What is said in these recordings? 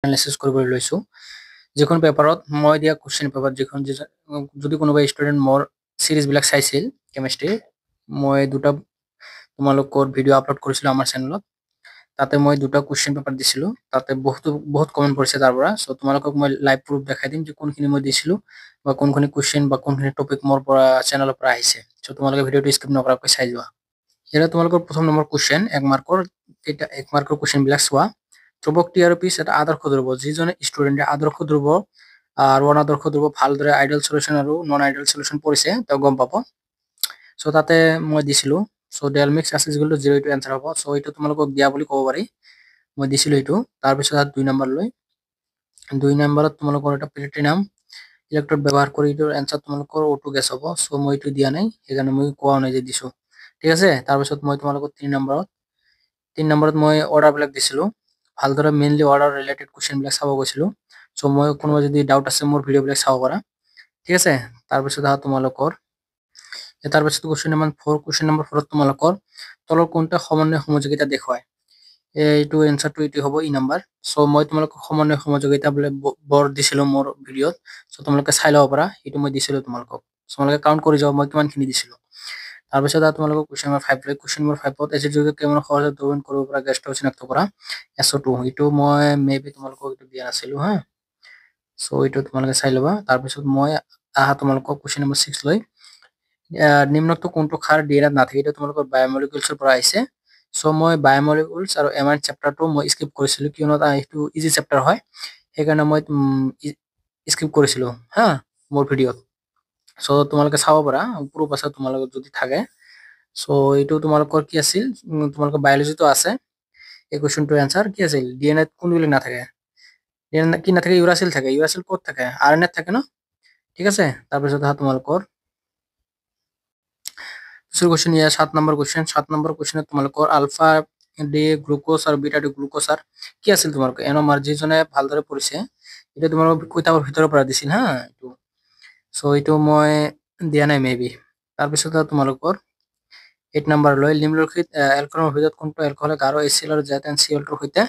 Analysis কৰিবলৈ লৈছো যিখন পেপাৰত মই দিয়া কোশ্চেন পেপাৰ যিখন যদি কোনোবা ষ্টুডেন্ট মোৰ সিৰিজ বিলাক চাইছিল কেমিষ্ট্ৰি মই দুটা তোমালোকৰ ভিডিঅ' আপলোড কৰিছিলো আমাৰ চেনেলত তাতে মই দুটা কোশ্চেন পেপাৰ দিছিলো তাতে বহুত কমেন্ট পৰিছে তাৰ পৰা সো তোমালোকক মই লাইভ প্ৰুফ দেখাই দিম যে কোনখিনি মই দিছিলো বা কোনখিনি কোশ্চেন বা কোনখিনি টপিক মোৰ পৰা চেনেলৰ পৰা আহিছে সো তোমালোকে ভিডিঅ'টো স্কিপ নকৰাকৈ চাই যোৱা ইয়াত তোমালোকৰ প্ৰথম নম্বৰ কোশ্চেন 1 মাৰ্কৰ এটা 1 মাৰ্কৰ কোশ্চেন বিলাক চোৱা ধ্ৰুৱক টিআৰপিছ এটা আদৰ্শ ধ্ৰুৱ যিজনে ষ্টুডেন্টে আদৰ্শ ধ্ৰুৱ আৰু অনাদৰ্শ ধ্ৰুৱ ভালদৰে আইডিয়েল সলিউশন আৰু নন আইডিয়েল সলিউশন পঢ়িছে তেওঁ গম পাব সো তাতে মই দিছিলো সো ডেল মিক্স আছে যেগুলো 0 এইটো এনসার হ'ব সো এইটো তোমালোকক দিয়া বুলি ক'ব পাৰি মই দিছিলো এইটো তাৰ পিছত 2 নম্বৰ লৈ 2 নম্বৰত তোমালোকৰ এটা প্লেটিনাম ইলেক্ট্ৰোড ব্যৱহাৰ কৰি এইটোৰ এনসাৰ তোমালোকৰ O2 গেছ হ'ব সো মই এইটো দিয়া নাই সেইকাৰণে মই কোৱা নাই যে দিছো ঠিক আছে তাৰ পিছত মই তোমালোকক 3 নম্বৰত মই অৰ্ডাৰ বিলাক দিছিলো ভালদৰে মেইনলি অৰ্ডাৰ ৰিলেটেড কোশ্চেন বিলাক চাব গৈছিলো সো মই কোনোবা যদি ডাউট আছে মোৰ ভিডিঅ' বিলাক চাব পাৰা ঠিক আছে তাৰ পিছত তোমালোকৰ তাৰ পিছত কোশ্চেন নম্বৰ 4 কোশ্চেন নম্বৰ 4 তোমালোকৰ তলৰ কোনটা সমন্বয় সমযোগিতা দেখুৱায় এইটো এনসাৰটো এইটো হ'ব ই নম্বৰ সো মই তোমালোকক সমন্বয় সমযোগিতা বলে বৰ দিছিলো মোৰ ভিডিঅ'ত সো তোমালোকে চাই লব পাৰা এইটো মই দিছিলো তোমালোকক তোমালোকে কাউন্ট কৰি যাও মই কিমানখিনি দিছিলো তাৰ পিছত তোমালোকক কোশ্চেন নম্বৰ 5 লৈ কোশ্চেন নম্বৰ 5 ত এচিড যোগে কেমন সহজে দ্ৰৱণ কৰিব পৰা গেছটো চিনাক্ত কৰা SO2 এইটো মই মেবি তোমালোকক এইটো দিয়া নাছিলো হা সো এইটো তোমালোকে চাই লবা তাৰ পিছত মই তোমালোকক কোশ্চেন নম্বৰ 6 লৈ নিম্নোক্ত কোনটো ক্ষাৰ ডিএনএত নাথাকে এটা তোমালোকৰ বায়োমলিকুলছৰ পৰা আহিছে সো মই বায়োমলিকুলছ আৰু এমাইন চেপ্টাৰটো মই স্কিপ কৰিছিলো কিয়নো এইটো ইজি চেপ্টাৰ হয় সেইকাৰণে মই স্কিপ কৰিছিলো হা মোৰ ভিডিঅ'ত সো তোমালোকে চাব পাৰা প্ৰুফ আছে তোমালোকৰ যদি থাকে সো এইটো তোমালোকৰ কি আছিল তোমালোকৰ বায়োলজিটো আছে এই কোশ্চেনটোৰ এনসাৰ কি আছিল ডিএনএ কোনবিলাক নাথাকে ডিএনএ কি নাথাকে ইউৰাসিল থাকে ইউৰাসিল ক'ত থাকে আৰএনএ থাকে ন ঠিক আছে তাৰ পিছত তোমালোকৰ दूसरा क्वेश्चन ये 7 नंबर क्वेश्चन তোমালোকৰ আলফা ডি গ্লুকোজ আৰু বিটা ডি গ্লুকোজ আৰ কি আছিল তোমালোকৰ এনমাৰ যিজনে ভালদৰে পঢ়িছে এটা তোমালোকৰ কিতাপৰ ভিতৰৰ পৰা দিছিল হা এইটো সো এইটো মই দিয়া নাই মেবি তাৰ পিছত তোমালোকৰ 8 নম্বৰ লৈ নিম্নলিখিত এলকহলৰ ভিতৰত কোনটো এলকহলে গাঢ় HCl আৰু ZnCl ৰ সৈতে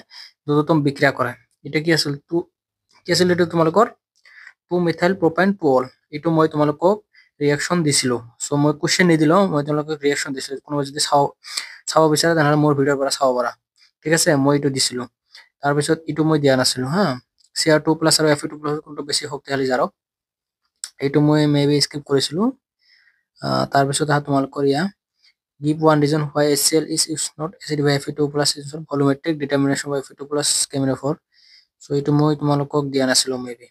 দ্ৰুততম বিক্ৰিয়া কৰে এটা কি আছিল এইটো তোমালোকৰ 2 মিথাইল প্ৰপাইন টুঅল এইটো মই তোমালোকক ৰিঅ্যাকশন দিছিলো সো মই কোশ্চেন নিদিলো মই তোমালোকক ৰিঅ্যাকশন দিছিলো কোনোবা যদি চাব বিচাৰে তেনেহলে মোৰ ভিডিঅ'ৰ পৰা চাব পাৰা ঠিক আছে মই এইটো দিছিলো তাৰ পিছত এইটো মই দিয়া নাছিলো হা Cr2+ আৰু Fe2+ কোনটো বেছি শক্তিশালী জাৰক এইটো মই মেবি স্কিপ কৰিছিলো তাৰ পিছত তোমালোকৰ give one reason why HCl is not acid by Fe2+ is volumetric determination by Fe2+ cheminophore so এইটো মই তোমালোকক দিয়া নাছিলো মেবি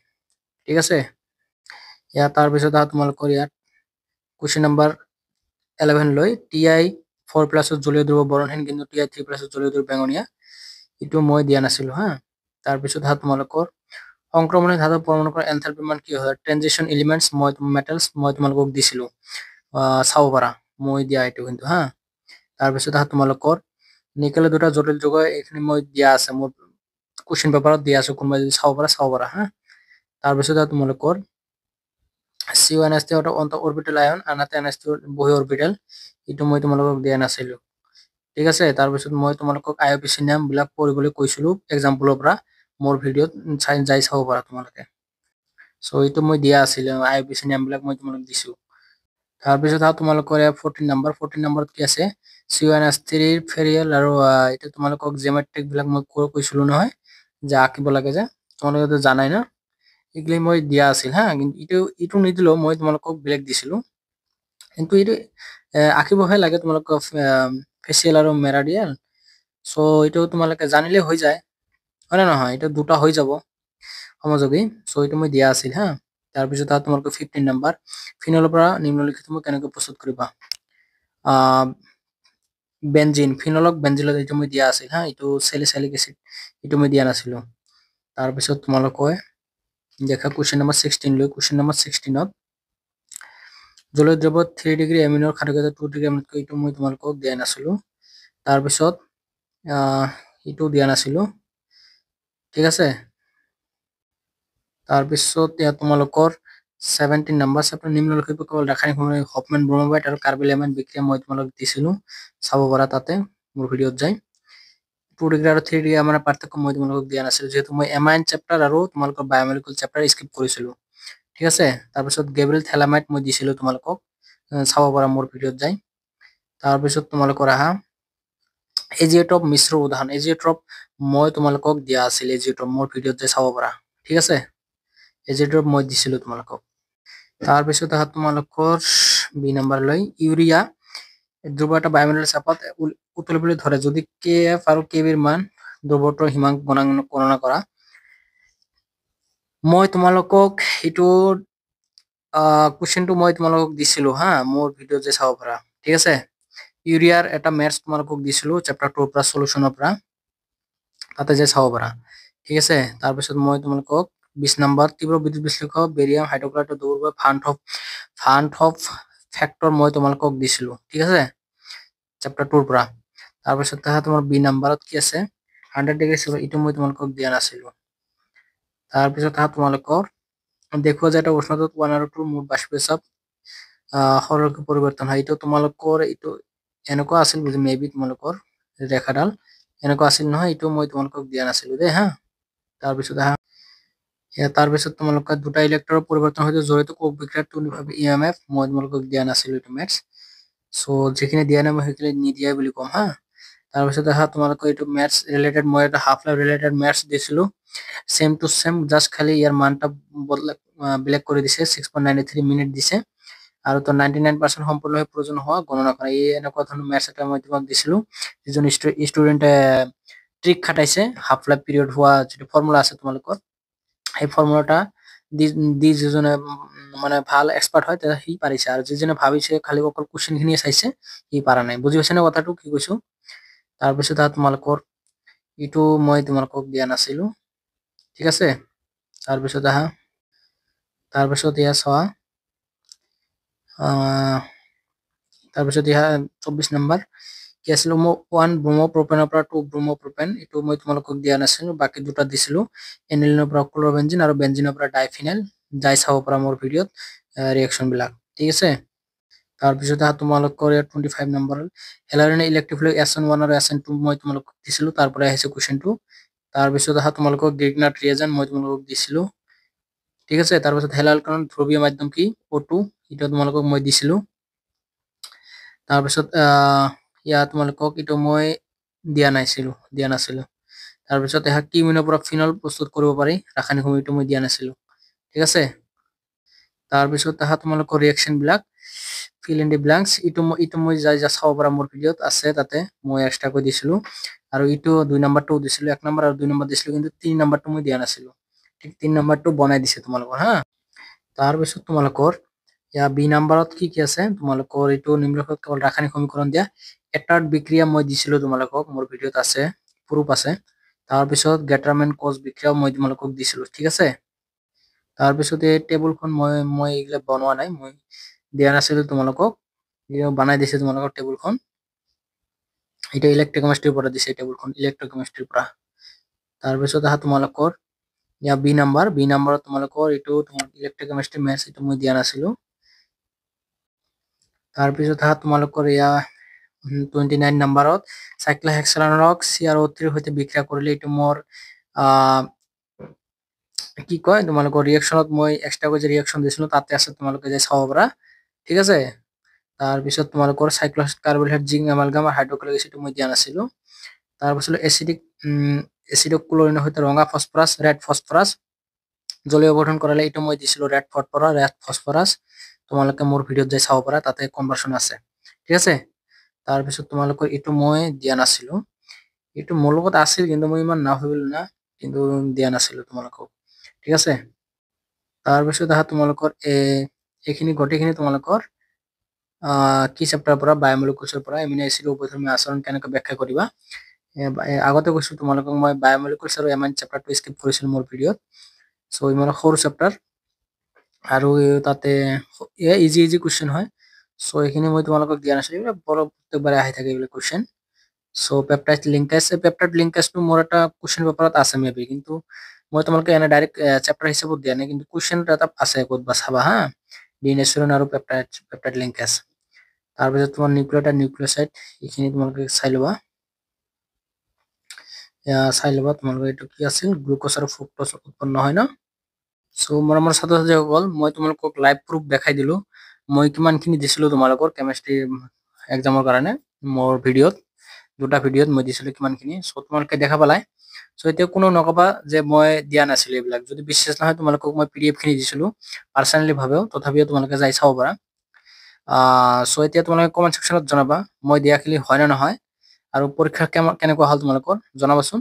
ঠিক আছে তাৰ পিছত তোমালোকৰ কোশ্চেন নম্বৰ 11 লৈ Ti4+ জলীয় ধ্ৰুৱ বৰণহীন কিন্তু Ti3+ জলীয় ধ্ৰুৱ বেঙুনীয়া এইটো মই দিয়া নাছিলো হা তাৰ পিছত তোমালোকৰ সংক্ৰমণিক ধাতু পৰমাণুৰ এনথালপি মান কি হয় ট্ৰানজিশন এলিমেন্টস মই মেটালস মই তোমালোকক দিছিলো চাব পাৰা মই দিয়া এইটো কিন্তু হা তাৰ পিছত তোমালোকৰ নিকেল দুটা জটিল যৌগ এখানে মই দিয়া আছে মোৰ কোশ্চেন পেপাৰত দিয়া আছে কোনবা যদি চাব পাৰা হা তাৰ পিছত তোমালোকৰ CuNH অন্ত অৰবিটেল আয়ন আনহাতে NH বহি অৰবিটেল এইটো মই তোমালোকক দিয়া নাছিলো ঠিক আছে তাৰ পিছত মই তোমালোকক IUPAC নাম বিলাক পঢ়িবলৈ কৈছিলো এক্সাম্পলৰ পৰা মোৰ ভিডিঅ'ত যাই চাব পাৰা তোমালোকে সো এইটো মই দিয়া আছিল IUPAC নাম বিলাক মই তোমালোকক দিছো তাৰ পিছত তোমালোকৰ 14 নম্বৰত কি আছে CuNH3 ফেৰিয়েল আৰু এটা তোমালোকক জিওমেট্ৰিক বিলাক মই কৈছিলো নহয় যে আঁকিব লাগে যে তোমালোকে জানাই না এগুলি মই দিয়া আছিল হা কিন্তু এইটো নিদিলো মই তোমালোকক বেলেগ দিছিলো কিন্তু এইটো আঁকিবহে লাগে তোমালোকক ফেচিয়েল আৰু মেৰাডিয়াল সো এইটো তোমালোকে জানিলে হৈ যায় হয় না নহয় এটা দুটা হৈ যাব সমযোগী সো এইটো মই দিয়া আছিল হা তাৰ পিছত তোমালোকৰ 15 নম্বৰ ফিনলৰ পৰা নিম্নলিখিত মই কেনেকৈ প্ৰস্তুত কৰিবা বেনজিন ফিনলক বেনজিলত এইটো মই দিয়া আছিল হা এইটো স্যালিসিলিক এসিড এইটো মই দিয়া নাছিলো তাৰ পিছত তোমালোকে দেখা কোশ্চেন নম্বৰ 16 লৈ কোশ্চেন নম্বৰ 16ত জলীয় দ্ৰৱ 3 ডিগ্ৰী এমিনৰ খাদ্যগত 2 ডিগ্ৰী এমিনতকৈ এইটো মই তোমালোকক দিয়া নাছিলো তাৰ পিছত এইটো দিয়া নাছিলো ঠিক আছে তাৰ পিছত তোমালোকৰ 17 নম্বৰ চেপ্টাৰ নিম্নলিখিত কেৱল ৰাসায়নিক সমন্বয় হফম্যান ব্ৰোমোবাইট আৰু কাৰ্বইল এমাইন বিক্ৰিয়া মই তোমালোকক দিছিলো চাব পাৰা তাতে মোৰ ভিডিঅ'ত যাই 2 ডিগ্ৰী আৰু 3 ডিগ্ৰী মানে পাৰ্থক্য মই তোমালোকক দিয়া নাছিলো যেহেতু মই এমাইন চেপ্টাৰ আৰু তোমালোকৰ বায়োমলিকুল চেপ্টাৰ স্কিপ কৰিছিলো ঠিক আছে তাৰপিছত গেব্ৰিয়েল থেলামাইট মই দিছিলো তোমালোকক চাব পাৰা মোৰ ভিডিঅ'ত যাই তাৰপিছত তোমালোকৰ আহা এজিঅটপ মিশ্ৰ উদাহৰণ এজিঅটপ মই তোমালোকক দিয়া আছিল এজিঅটপ মোৰ ভিডিঅ'ত যাই চাব পাৰা ঠিক আছে এজিঅটপ মই দিছিলো তোমালোকক তাৰপিছত আহা তোমালোকৰ বি নম্বৰ লৈ ইউৰিয়া দ্ৰব্য এটা বায়ুমণ্ডলৰ চাপত উতলিবলৈ ধৰে যদি কেএফ আৰু কেবিৰ মান দ্ৰব্যটোৰ হিমাংক গণনা কৰা মই তোমালোকক এইটো কোৱেশ্চনটো মই তোমালোকক দিছিলো হা মোৰ ভিডিঅ'ত যে চাব পাৰা ঠিক আছে ইউৰিয়াৰ এটা মেথছ তোমালোকক দিছিলো চেপ্টাৰ 2 পৰা সলিউশনৰ পৰা তাতে যে চাব পাৰা ঠিক আছে তাৰপিছত মই তোমালোকক 20 নম্বৰ তীব্ৰ বিদ্যুৎ বিশ্লেষক বেৰিয়াম হাইড্ৰক্সাইড দ্ৰব্য ফান্ড অফ ফেক্টৰ মই তোমালোকক দিছিলো ঠিক আছে চেপ্টাৰ 2 পৰা তাৰপিছত তোমাৰ বি নম্বৰত কি আছে 100 ডিগ্ৰী সেলচিয়াছ ইটো মই তোমালোকক দিয়া নাছিলো তাৰপিছত তোমালোকৰ দেখুৱা যায় এটা উষ্ণতাত 1 আৰু 2 মুঠ বাষ্পীয় সৰলকৈ পৰিৱৰ্তন হয় এইটো তোমালোকৰ এইটো এনেকুৱা আছিল বুজি মেবি তোমালোকৰ ৰেখাডাল এনেকুৱা আছিল নহয় এইটো মই তোমালোকক দিয়া নাছিলো দে হা তাৰপিছত তোমালোকৰ দুটা ইলেক্ট্ৰনৰ পৰিৱৰ্তন হয়তো জড়িত কোক বিক্ৰিয়াত তুলনাভাৱে ইএমএফ মই তোমালোকক দিয়া নাছিলো এইটো মেথছ সো যেখিনি দিয়া নাই মই সেইখিনি নিদিয়া বুলি কম হা তাৰপিছত তোমালোকৰ এইটো মেথছ ৰিলেটেড মই এটা হাফ লাইফ ৰিলেটেড মেথছ দিছিলো সেম টু সেম জাস্ট খালি ইয়াৰ মানটা বেলেগ কৰি দিছে 6.93 মিনিট দিছে আৰু তো 99% সম্পূৰ্ণ হৈ প্ৰয়োজন হোৱা গণনা কৰা এই এনেকুৱা ধৰণৰ মেথছ এটা মই তোমাক দিছিলো যিজন ষ্টুডেন্টে ট্ৰিক খাটাইছে হাফ লাইফ পিৰিয়ড হোৱা যেটো ফৰ্মুলা আছে তোমালোকৰ এই ফৰ্মুলাটা দি যিজনে মানে ভাল এক্সপাৰ্ট হয় তেটা সি পাৰিছে আৰু যিজনে ভাবিছে খালি অকল কোৱেশ্চন খিনি চাইছে সি পাৰা নাই বুজি পাইছে না কথাটো কি কৈছো তাৰপিছত তোমালোকৰ ইটো মই তোমালোকক দিয়া নাছিলো ঠিক আছে তাৰপিছত ইয়া চোৱা তাৰপিছত ইয়া 24 নম্বৰ কি আছিল মই 1 ব্ৰোমোপ্ৰপেনৰ পৰা 2 ব্ৰোমোপ্ৰপেন এটো মই তোমালোকক দিয়া নাছিলো বাকি দুটা দিছিলো এনিলিনৰ পৰা ক্লোৰবেনজিন আৰু বেনজিনৰ পৰা ডাইফিনাইল যাই চাব পৰা মোৰ ভিডিঅ'ত ৰিঅ্যাকশন বিলাক ঠিক আছে তাৰপিছত তোমালোকৰ 25 নম্বৰ হেলাৰিন ইলেক্ট্ৰফিলিক SN1 আৰু SN2 মই তোমালোকক দিছিলো তাৰ পৰা আহিছে কোৱেশ্চনটো তাৰপিছত তোমালোকক গ্ৰিগনাট ৰিয়েজন মই তোমালোকক দিছিলো ঠিক আছে তাৰপিছত হেলালকন ধ্ৰুৱীয় মাধ্যম কি O2 এটা তোমালোকক মই দিছিলো তাৰপিছত ইয়া তোমালোকক ইটো মই দিয়া নাছিলো তাৰপিছত কিমিনৰ পৰা ফিনল প্ৰস্তুত কৰিব পাৰি ৰাসায়নিক সমীটো মই দিয়া নাছিলো ঠিক আছে তাৰপিছত তোমালোকৰ ৰিঅ্যাকশন বিলাক ফিল ইন দি ব্ল্যাঙ্কস ইটো মই যাই চাব পৰা মোৰ ভিডিঅ'ত আছে তাতে মই এক্সট্ৰা কৈ দিছিলো আৰু ইটো 2 নম্বৰটো দিছিলো 1 নম্বৰ আৰু 2 নম্বৰ দিছিলো কিন্তু 3 নম্বৰটো মই দিয়া নাছিলো ঠিক 3 নম্বৰটো বনাই দিছে তোমালোকৰ হা তাৰপিছত তোমালোকৰ ইয়া বি নম্বৰত কি আছে তোমালোকৰ ইটো নিম্নলিখিত কেৱল ৰাসায়নিক সমীকৰণ দিয়া এটাত বিক্ৰিয়া মই দিছিলো তোমালোকক মোৰ ভিডিঅ'ত আছে প্ৰুফ আছে তাৰপিছত গেটাৰমেন কোজ বিক্ৰিয়া মই তোমালোকক দিছিলো ঠিক আছে তাৰপিছত এই টেবুলখন মই এইগলা বনোৱা নাই মই দিয়া নাছিলো তোমালোকক বনাই দিছে তোমালোকৰ টেবুলখন এটা ইলেক্ট্ৰোকেমিস্ট্ৰিৰ পৰা দিছে টেবুলখন ইলেক্ট্ৰোকেমিস্ট্ৰিৰ পৰা তাৰপিছত তোমালোকৰ ইয়া বি নম্বৰত তোমালোকৰ ইটো ইলেক্ট্ৰোকেমিস্ট্ৰি মেথছ ইটো মই দিয়া নাছিলো তাৰপিছত তোমালোকৰ ইয়া 29 নম্বৰত সাইক্লোহেক্সানক CrO3 ৰ সৈতে বিক্ৰিয়া কৰিলে ইটো মোৰ কি কয় তোমালোকৰ ৰিঅ্যাকশনত মই এক্সট্ৰা কৈ যে ৰিঅ্যাকশন দিছিলো তাতে আছে তোমালোকে যে চাব পাৰা ঠিক আছে তাৰপিছত তোমালোকৰ সাইক্লোহেক্স কাৰ্বনহাইড্ৰেট জিংক এমালগাম আৰু হাইড্ৰক্লোৰিক এসিড মই দিয়া নাছিলো তাৰপিছত এসিডিক ক্লোৰিনৰ সৈতে ৰঙা ফসফৰাছ ৰেড ফসফৰাছ জলীয় গঠন কৰালে ইটো মই দিছিলো ৰেড ফসফৰাছ তোমালোকে মোৰ ভিডিঅ'ত যাই চাব পাৰা তাতে কনভাৰ্সন আছে ঠিক আছে তাৰপিছত তোমালোকৰ ইটো মই দিয়া নাছিলো ইটো মোৰ লগত আছিল কিন্তু মই ইমান নাভাবিলো না কিন্তু দিয়া নাছিলো তোমালোকক ঠিক আছে তাৰপিছত তোমালোকৰ এইখিনি গটেখিনি তোমালোকৰ কি চেপ্টাৰ পৰা বায়োমলিকুলছৰ পৰা এমিনো এসিড উপধৰ্মী আচৰণ কেনেকৈ ব্যাখ্যা কৰিবা আগতে কৈছো তোমালোকক মই বায়োমলিকুলছ আৰু এমাইন চেপ্টাৰটো স্কিপ কৰিছিলো মোৰ ভিডিঅ'ত সো ইমান সৰু চেপ্টাৰ আৰু তাতে ইজি কোৱেশ্চন হয় সো এইখিনি মই তোমালোকক দিয়া নাছিলো প্ৰত্যেকবাৰে আহি থাকে এইবিলাক কোৱেশ্চন সো পেপটাইড লিংকেজটো মোৰ এটা কোৱেশ্চন পেপাৰত আছে মেবি কিন্তু মই তোমালোকে এনে ডাইৰেক্ট চেপ্টাৰ হিচাপত দিয়া নাই কিন্তু কোৱেশ্চন এটা আছে ক'ত বা চাবা হা ডিনেচুৰন আৰু পেপটাইড লিংকেজ তাৰপিছত তোমাৰ নিউক্লিওটাইড নিউক্লিওসাইড এইখিনি তোমালোকে চাই লবা চাই ল'বা তোমালোকে এইটো কি আছিল গ্লুক'জ আৰু ফ্ৰুক্ট'জ উৎপন্ন হয় ন। চ' মৰমৰ ছাত্ৰ ছাত্ৰীসকল মই তোমালোকক লাইভ প্ৰুফ দেখাই দিলো মই কিমানখিনি দিছিলো তোমালোকৰ কেমিষ্ট্ৰি এক্সামৰ কাৰণে মোৰ ভিডিঅ'ত দুটা ভিডিঅ'ত মই দিছিলো কিমানখিনি চ' তোমালোকে দেখা পালাই। চ' এতিয়া কোনো নকবা যে মই দিয়া নাছিলো এইবিলাক যদি বিশ্বাস নহয় তোমালোকক মই PDF খিনি দিছিলো পাৰ্চনেলি ভাৱেও তথাপিও তোমালোকে যাই চাব পাৰা। চ' এতিয়া তোমালোকে কমেণ্ট ছেকশ্যনত জনাবা মই দিয়াখিনি হয় নে নহয় আৰু পৰীক্ষা কেনেকুৱা হ'ল তোমালোকৰ জনাবাচোন।